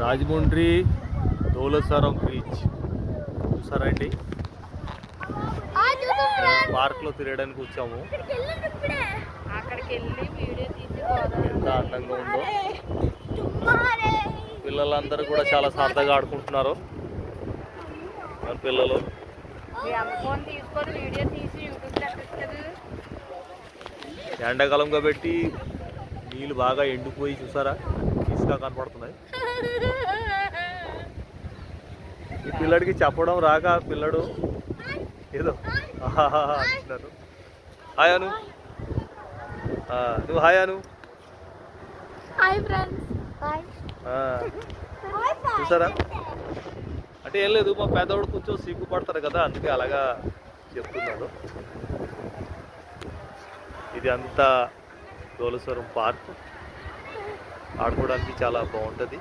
Rajahmundry ధోలసరం beach చూసారండి. పార్క్లో తిరగడానికి వచ్చాము. ఎంత అందంగా ఉందో. పిల్లలందరూ కూడా చాలా సరదాగా ఆడుకుంటున్నారు. మన పిల్లలు ఎండాకాలం కాబట్టి నీళ్ళు బాగా ఎండిపోయి చూసారా, ఇసుక కనపడుతున్నాయి. ఈ పిల్లడికి చెప్పడం రాక పిల్లడు ఏదో అంటున్నారు. హాయ్ అను, నువ్వు హాయ్ అను. చూసారా, అంటే ఏం లేదు, మా పెద్దవాడు కొంచెం సిగ్గుపడతారు కదా, అందుకే అలాగా చెప్తున్నాడు. ఇది అంతా ధోలసరం పార్క్, ఆడుకోవడానికి చాలా బాగుంటుంది.